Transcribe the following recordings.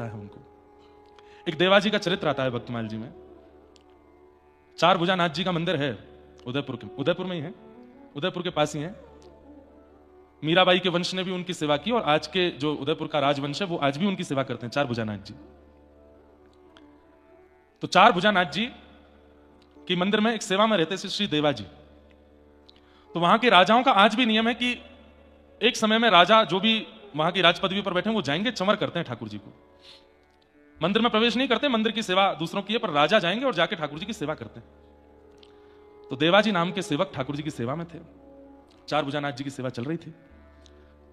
है उनको। एक देवाजी का चरित्र आता है भक्तमाल जी में। चार भुजानाथ जी का मंदिर है उदयपुर में ही है, उदयपुर के पास ही है। मीराबाई के वंश ने भी उनकी सेवा की और आज के जो उदयपुर का राजवंश है वो आज भी उनकी सेवा करते हैं, चार भुजानाथ जी। तो चार भुजानाथ जी के मंदिर में एक सेवा में रहते थे श्री देवा जी। तो वहां के राजाओं का आज भी नियम है कि एक समय में राजा जो भी वहां की राज पदवी पर बैठे हैं वो जाएंगे, चमर करते हैं ठाकुर जी को। मंदिर में प्रवेश नहीं करते, मंदिर की सेवा दूसरों की है, पर राजा जाएंगे और जाके ठाकुर जी की सेवा करते हैं। तो देवाजी नाम के सेवक ठाकुर जी की सेवा में थे, चार भुजानाथ जी की सेवा चल रही थी।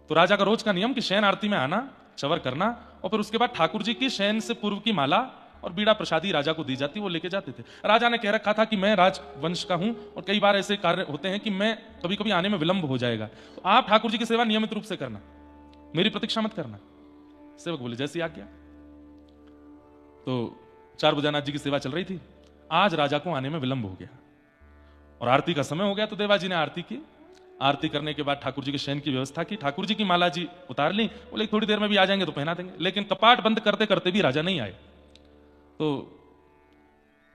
तो राजा का रोज का नियम कि शयन आरती में आना, चवर करना और फिर उसके बाद ठाकुर जी की शयन से पूर्व की माला और बीड़ा प्रसादी राजा को दी जाती, वो लेके जाते थे। राजा ने कह रखा था कि मैं राजवंश का हूं और कई बार ऐसे कार्य होते हैं कि मैं कभी कभी आने में विलंब हो जाएगा, तो आप ठाकुर जी की सेवा नियमित रूप से करना, मेरी प्रतीक्षा मत करना। सेवक बोले जैसी आज्ञा। तो चार भुजानाथ जी की सेवा चल रही थी। आज राजा को आने में विलंब हो गया और आरती का समय हो गया। तो देवाजी ने आरती की। आरती करने के बाद ठाकुर जी के शयन की व्यवस्था की। ठाकुर जी की माला जी उतार ली, बोले थोड़ी देर में भी आ जाएंगे तो पहना देंगे। लेकिन कपाट बंद करते करते भी राजा नहीं आए। तो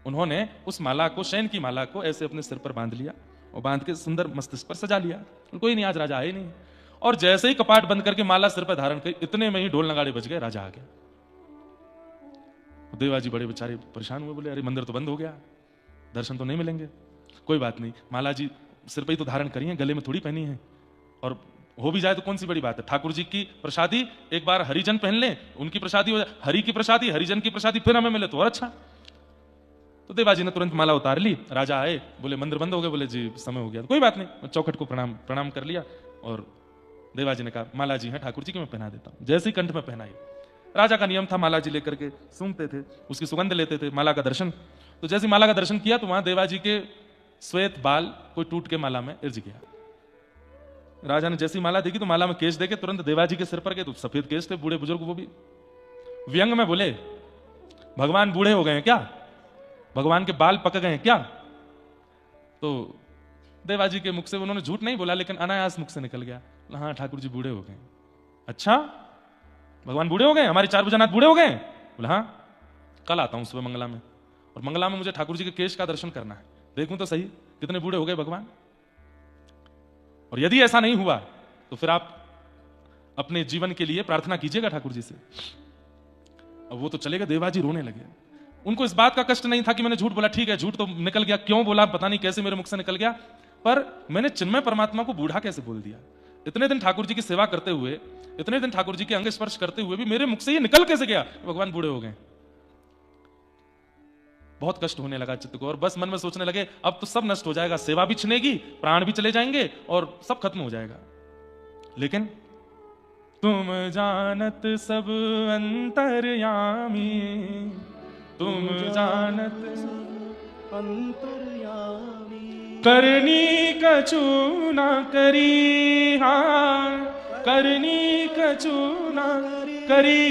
उन्होंने उस माला को, शयन की माला को ऐसे अपने सिर पर बांध लिया और बांध के सुंदर मस्तिष्क पर सजा लिया। कोई नहीं, आज राजा आए नहीं। और जैसे ही कपाट बंद करके माला सिर पर धारण की, इतने में ही ढोल नगाड़े बज गए, राजा आ गया। देवाजी बड़े बेचारे परेशान हुए, बोले अरे मंदिर तो बंद हो गया, दर्शन तो नहीं मिलेंगे। कोई बात नहीं, माला जी सिर पर ही तो धारण करी है, गले में थोड़ी पहनी है, और हो भी जाए तो कौन सी बड़ी बात है। ठाकुर जी की प्रसादी एक बार हरिजन पहन ले, उनकी प्रसादी हो जाए, हरि की प्रसादी, हरिजन की प्रसादी फिर हमें मिले तो और अच्छा। तो देवाजी ने तुरंत माला उतार ली। राजा आए, बोले मंदिर बंद हो गए। बोले जी समय हो गया। तो कोई बात नहीं, चौखट को प्रणाम कर लिया और देवाजी ने कहा माला जी है ठाकुर जी की, मैं पहना देता हूं। जैसे ही कंठ में पहनाई, राजा का नियम था माला जी लेकर के सूंघते थे, उसकी सुगंध लेते थे, माला का दर्शन। तो जैसे माला का दर्शन किया तो वहां देवाजी के श्वेत बाल कोई टूट के माला में इर्ज गया। राजा ने जैसी माला देखी तो माला में केश देके तुरंत देवाजी के सिर पर गए। तो सफेद केश थे, बूढ़े बुजुर्ग, वो भी व्यंग में बोले भगवान बूढ़े हो गए हैं क्या, भगवान के बाल पक गए हैं क्या। तो देवाजी के मुख से उन्होंने झूठ नहीं बोला, लेकिन अनायास मुख से निकल गया, हाँ ठाकुर जी बूढ़े हो गए। अच्छा भगवान बूढ़े हो गए, हमारे चार भुजानाथ बूढ़े हो गए। बोला हाँ, कल आता हूं सुबह मंगला में, और मंगला में मुझे ठाकुर जी के केश का दर्शन करना है, देखूं तो सही कितने बूढ़े हो गए भगवान। और यदि ऐसा नहीं हुआ तो फिर आप अपने जीवन के लिए प्रार्थना कीजिएगा ठाकुर जी से। अब वो तो चले गए। देवाजी रोने लगे। उनको इस बात का कष्ट नहीं था कि मैंने झूठ बोला, ठीक है झूठ तो निकल गया, क्यों बोला पता नहीं, कैसे मेरे मुख से निकल गया, पर मैंने चिन्मय परमात्मा को बूढ़ा कैसे बोल दिया। इतने दिन ठाकुर जी की सेवा करते हुए, इतने दिन ठाकुर जी के अंग स्पर्श करते हुए भी मेरे मुख से ये निकल कैसे गया भगवान बूढ़े हो गए। बहुत कष्ट होने लगा चित्त को, और बस मन में सोचने लगे अब तो सब नष्ट हो जाएगा, सेवा भी छिनेगी, प्राण भी चले जाएंगे और सब खत्म हो जाएगा। लेकिन तुम जानत सब अंतर्यामी, तुम जानत अंतर्यामी, करनी कछु ना करी, हाँ करनी कछु ना करी,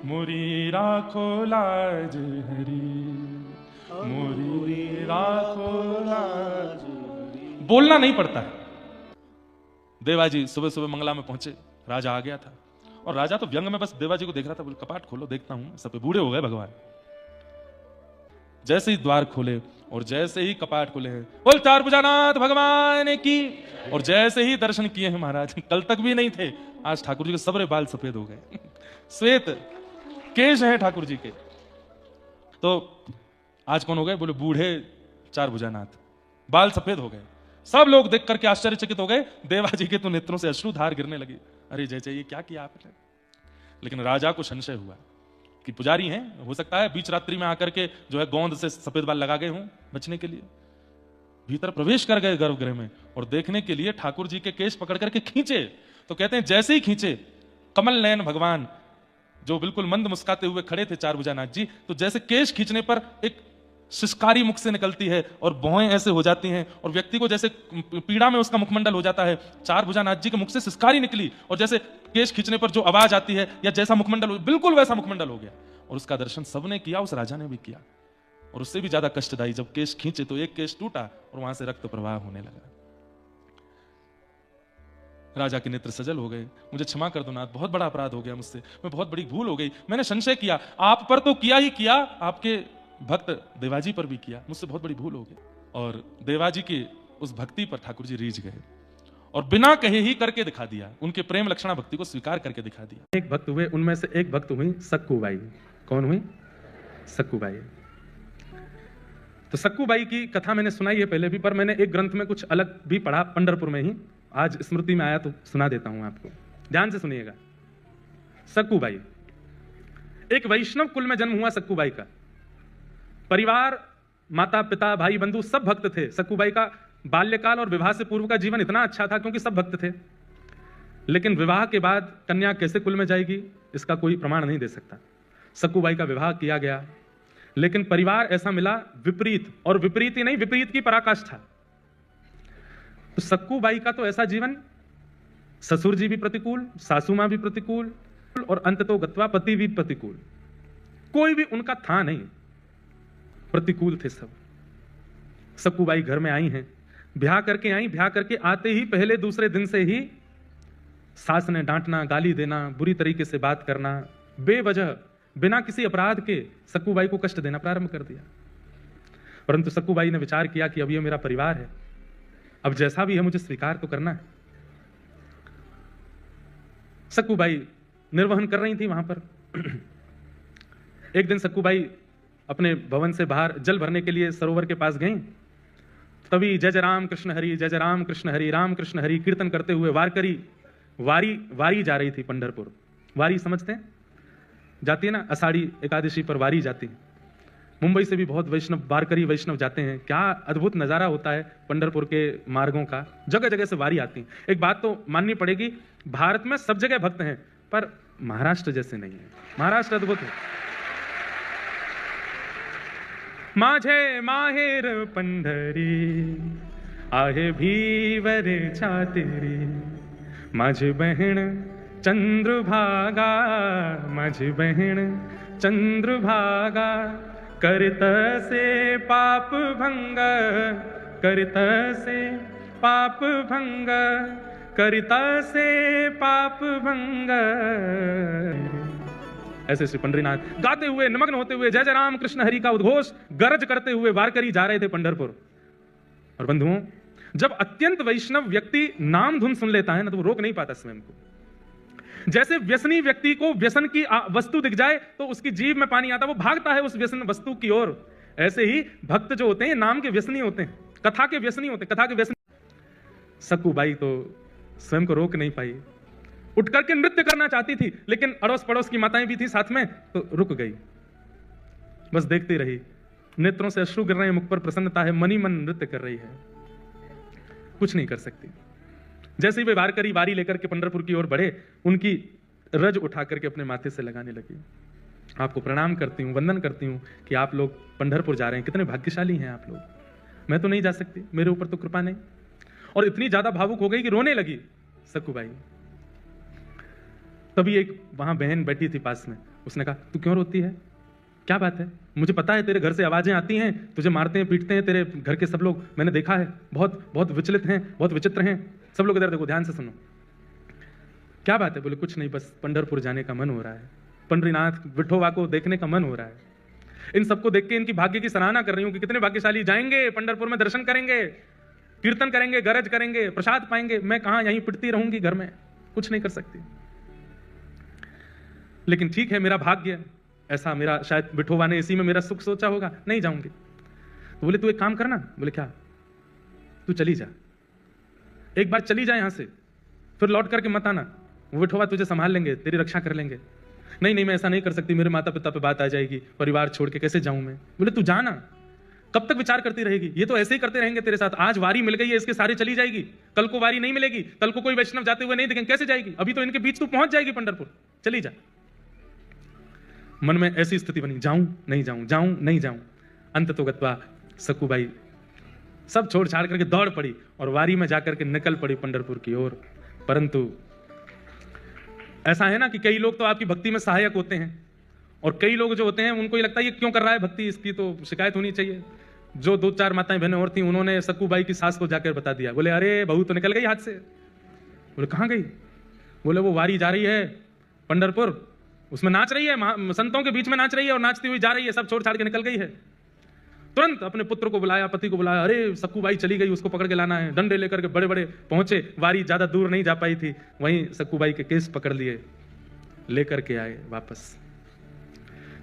मुरी राखो लाज हरी, मुरी राखो लाज हरी। बोलना नहीं पड़ता है। देवाजी सुबह सुबह मंगला में पहुंचे, राजा आ गया था, और राजा तो व्यंग में बस देवाजी को देख रहा था। बोले कपाट खोलो देखता हूं, सब बूढ़े हो गए भगवान। जैसे ही द्वार खोले और जैसे ही कपाट खुले हैं, बोल चार भुजानाथ भगवान की, और जैसे ही दर्शन किए हैं महाराज, कल तक भी नहीं थे, आज ठाकुर जी के सबरे बाल सफेद हो गए, श्वेत केश हैं ठाकुर जी के। तो आज कौन हो गए, बोले बूढ़े चार भुजानाथ, बाल सफेद हो गए। सब लोग देख करके आश्चर्यचकित हो गए। देवाजी के तो नेत्रों से अश्रुधार गिरने लगी। अरे जय जय, ये क्या किया आपने। लेकिन राजा को संशय हुआ कि पुजारी हैं, हो सकता है बीच रात्रि में आकर के जो है गोंद से सफेद बाल लगा गए हों बचने के लिए। भीतर प्रवेश कर गए गर्भगृह में और देखने के लिए ठाकुर जी के केश पकड़ करके खींचे। तो कहते हैं जैसे ही खींचे, कमल नयन भगवान जो बिल्कुल मंद मुस्काते हुए खड़े थे चार भुजानाथ जी, तो जैसे केश खींचने पर एक सिसकारी मुख से निकलती है और भौहें ऐसे हो जाती हैं, और व्यक्ति को जैसे पीड़ा में उसका मुखमंडल हो जाता है, चार भुजानाथ जी के मुख से सिसकारी निकली, और जैसे केश खींचने पर जो आवाज आती है या जैसा मुखमंडल हो, बिल्कुल वैसा मुखमंडल हो गया। और उसका दर्शन सबने किया, उस राजा ने भी किया। और उससे भी ज्यादा कष्टदायी, जब केश खींचे तो एक केश टूटा और वहां से रक्त प्रवाह होने लगा। राजा के नेत्र सजल हो गए। मुझे क्षमा कर दो नाथ, बहुत बड़ा अपराध हो गया मुझसे, मैं बहुत बड़ी भूल हो गई। मैंने संशय किया, आप पर तो किया ही किया, आपके भक्त देवाजी पर भी किया, मुझसे बहुत बड़ी भूल हो गई। और देवाजी के उस भक्ति पर ठाकुर जी रीझ गए और बिना कहे ही करके दिखा दिया, उनके प्रेम लक्षणा भक्ति को स्वीकार करके दिखा दिया। एक भक्त हुए, उनमें से एक भक्त हुई सक्कूबाई। कौन हुई? सक्कूबाई। तो सक्कूबाई की कथा मैंने सुनाई है पहले भी, पर मैंने एक ग्रंथ में कुछ अलग भी पढ़ा, पंढरपुर में ही, आज स्मृति में आया तो सुना देता हूं आपको, ध्यान से सुनिएगा। सक्कूबाई, एक वैष्णव कुल में जन्म हुआ सक्कूबाई का। परिवार, माता पिता भाई बंधु सब भक्त थे। सक्कूबाई का बाल्यकाल और विवाह से पूर्व का जीवन इतना अच्छा था क्योंकि सब भक्त थे, लेकिन विवाह के बाद कन्या कैसे कुल में जाएगी इसका कोई प्रमाण नहीं दे सकता। सक्कूबाई का विवाह किया गया, लेकिन परिवार ऐसा मिला विपरीत, और विपरीत ही नहीं, विपरीत की पराकाष्ठा। तो सक्कूबाई का तो ऐसा जीवन, ससुर जी भी प्रतिकूल, सासू मां भी प्रतिकूल, और अंततो गत्वा पति भी प्रतिकूल, कोई भी उनका था नहीं, प्रतिकूल थे सब। सक्कूबाई घर में आई हैं, ब्याह करके आई, ब्याह करके आते ही पहले दूसरे दिन से ही सास ने डांटना, गाली देना, बुरी तरीके से बात करना, बेवजह बिना किसी अपराध के सक्कूबाई को कष्ट देना प्रारंभ कर दिया। परंतु सक्कूबाई ने विचार किया कि अब ये मेरा परिवार है, अब जैसा भी है मुझे स्वीकार तो करना है। सक्कूबाई निर्वहन कर रही थी वहां पर। एक दिन सक्कूबाई अपने भवन से बाहर जल भरने के लिए सरोवर के पास गई, तभी जय जय राम कृष्ण हरि, जय जय राम कृष्ण हरि, राम कृष्ण हरि कीर्तन करते हुए वारकरी वारी जा रही थी पंढरपुर। वारी समझते हैं? जाती है ना, आषाढ़ी एकादशी पर वारी जाती है। मुंबई से भी बहुत वैष्णव, वारकरी वैष्णव जाते हैं। क्या अद्भुत नजारा होता है पंढरपुर के मार्गों का, जगह जगह से वारी आती है। एक बात तो माननी पड़ेगी, भारत में सब जगह भक्त हैं, पर महाराष्ट्र जैसे नहीं है। महाराष्ट्र अद्भुत है। माझे माहेर पंढरी आहे भीवर छातेरी, माझी बहन चंद्रभागा, माझी बहन चंद्रभागा, करत से पाप भंग, करत से पाप भंग, करता से पाप भंग। ऐसे श्री पंढरीनाथ गाते हुए, निमग्न होते हुए, जय जय राम कृष्ण हरि का उद्घोष गरज करते हुए वारकरी जा रहे थे पंढरपुर। और बंधुओं, जब अत्यंत वैष्णव व्यक्ति नाम धुन सुन लेता है ना, तो वो रोक नहीं पाता स्वयं को। जैसे व्यसनी व्यक्ति को व्यसन की वस्तु दिख जाए तो उसकी जीभ में पानी आता, वो भागता है उस व्यसन वस्तु की ओर। ऐसे ही भक्त जो होते हैं नाम के व्यसनी होते हैं, कथा के व्यसनी होते हैं, कथा के व्यसनी। सक्कूबाई तो स्वयं को रोक नहीं पाई, उठ करके नृत्य करना चाहती थी, लेकिन अड़ोस पड़ोस की माताएं भी थी साथ में, तो रुक गई, बस देखती रही। नेत्रों से अश्रु गिर रहे हैं, मुख पर प्रसन्नता है, मनी मन नृत्य कर रही है, कुछ नहीं कर सकती। जैसे ही वे वारकरी वारी लेकर के पंढरपुर की ओर बढ़े, उनकी रज उठा करके अपने माथे से लगाने लगी। आपको प्रणाम करती हूँ, वंदन करती हूँ कि आप लोग पंढरपुर जा रहे हैं, कितने भाग्यशाली हैं आप लोग, मैं तो नहीं जा सकती, मेरे ऊपर तो कृपा नहीं। और इतनी ज्यादा भावुक हो गई कि रोने लगी सक्कूबाई। तभी एक वहां बहन बैठी थी पास में, उसने कहा तू क्यों रोती है, क्या बात है? मुझे पता है तेरे घर से आवाजें आती हैं, तुझे मारते हैं पीटते हैं तेरे घर के सब लोग, मैंने देखा है, बहुत बहुत विचलित हैं, बहुत विचित्र हैं। सब लोग इधर देखो, ध्यान से सुनो, क्या बात है? बोले कुछ नहीं, बस पंढरपुर जाने का मन हो रहा है, पंढरीनाथ विठोबा को देखने का मन हो रहा है। इन सबको देख के इनकी भाग्य की सराहना कर रही हूँ कि कितने भाग्यशाली, जाएंगे पंढरपुर में, दर्शन करेंगे, कीर्तन करेंगे, गरज करेंगे, प्रसाद पाएंगे। मैं कहां यहीं पिटती रहूंगी घर में, कुछ नहीं कर सकती। लेकिन ठीक है, मेरा भाग्य ऐसा, मेरा शायद विठोबा ने इसी में मेरा सुख सोचा होगा, नहीं जाऊंगी। तो बोले तू एक काम करना। बोले क्या? तू चली जा, एक बार चली जा यहां से, फिर लौट करके मत आना, वो विठोबा तुझे संभाल लेंगे, तेरी रक्षा कर लेंगे। नहीं नहीं, मैं ऐसा नहीं कर सकती, मेरे माता पिता पे बात आ जाएगी, परिवार छोड़ के कैसे जाऊं मैं। बोले तू जाना, कब तक विचार करती रहेगी, ये तो ऐसे ही करते रहेंगे तेरे साथ। आज वारी मिल गई है, इसके सारे चली जाएगी, कल को वारी नहीं मिलेगी, कल को कोई वैष्णव जाते हुए नहीं देखेंगे, कैसे जाएगी? अभी तो इनके बीच तू पहुंच जाएगी पंढरपुर, चली जा। मन में ऐसी स्थिति बनी, जाऊं नहीं जाऊं, जाऊं नहीं जाऊं। अंततो गत्वा सक्कूबाई सब छोड़ छाड़ करके दौड़ पड़ी और वारी में जाकर के निकल पड़ी पंढरपुर की ओर। परंतु ऐसा है ना कि कई लोग तो आपकी भक्ति में सहायक होते हैं, और कई लोग जो होते हैं उनको ये लगता है ये क्यों कर रहा है भक्ति, इसकी तो शिकायत होनी चाहिए। जो 2-4 माताएं बहनें और थी, उन्होंने सक्कूबाई की सास को जाकर बता दिया। बोले अरे बहू तो निकल गई हाथ से, बोले कहाँ गई? बोले वो वारी जा रही है पंढरपुर, उसमें नाच रही है, संतों के बीच में नाच रही है और नाचती हुई जा रही है, सब छोड़ छाड़ के निकल गई है। तुरंत अपने पुत्र को बुलाया, पति को बुलाया, अरे सक्कू बाई चली गई, उसको पकड़ के लाना है। डंडे लेकर के बड़े बड़े पहुंचे, वारी ज्यादा दूर नहीं जा पाई थी, वहीं सक्कू बाई के केस पकड़ लिए, लेकर के आए वापस।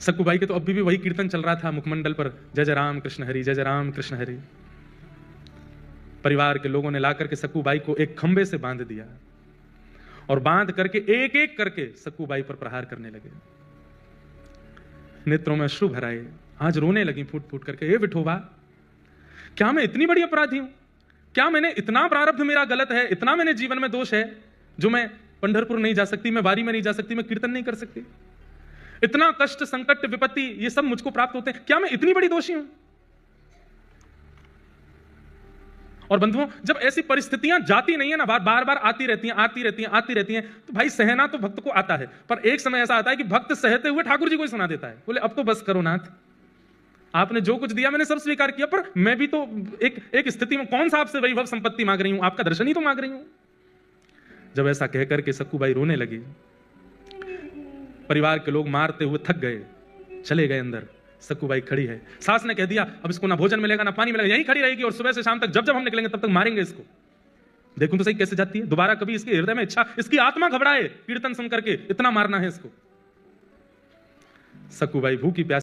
सक्कू बाई के तो अभी भी वही कीर्तन चल रहा था मुखमंडल पर, जय जय राम कृष्ण हरि, जय जय राम कृष्ण हरि। परिवार के लोगों ने लाकर के सक्कू बाई को एक खंबे से बांध दिया और बांध करके एक एक करके सक्कू बाई पर प्रहार करने लगे। नेत्रों में अश्रु भराए, आज रोने लगी फूट फूट करके, हे विठोबा, क्या मैं इतनी बड़ी अपराधी हूं? क्या मैंने इतना प्रारब्ध मेरा गलत है, इतना मैंने जीवन में दोष है जो मैं पंढरपुर नहीं जा सकती, मैं वारी में नहीं जा सकती, मैं कीर्तन नहीं कर सकती? इतना कष्ट, संकट, विपत्ति ये सब मुझको प्राप्त होते हैं, क्या मैं इतनी बड़ी दोषी हूं? और बंधुओं, जब ऐसी परिस्थितियां जाती नहीं है ना, बार बार आती रहती हैं, तो भाई सहना तो भक्त को आता है, पर एक समय ऐसा आता है कि भक्त सहते हुए ठाकुर जी को ही सुना देता है, बोले अब तो बस करो नाथ, आपने जो कुछ दिया मैंने सब स्वीकार किया, पर मैं भी तो एक स्थिति में कौन सा आपसे वैभव संपत्ति मांग रही हूं, आपका दर्शन ही तो मांग रही हूं। जब ऐसा कहकर के सक्कू बाई रोने लगी, परिवार के लोग मारते हुए थक गए, चले गए अंदर। सक्कू बाई खड़ी है, सास ने कह दिया अब इसको ना भोजन मिलेगा ना पानी मिलेगा, यहीं खड़ी रहेगी और सुबह से शाम तक जब जब हम निकलेंगे तब तक मारेंगे इसको। देखूं तो सही कैसे जाती है, दोबारा कभी इसके हृदय में इच्छा, इसकी आत्मा घबराए कीर्तन सुन करके, इतना मारना है इसको। सक्कू बाई भूखी प्यासी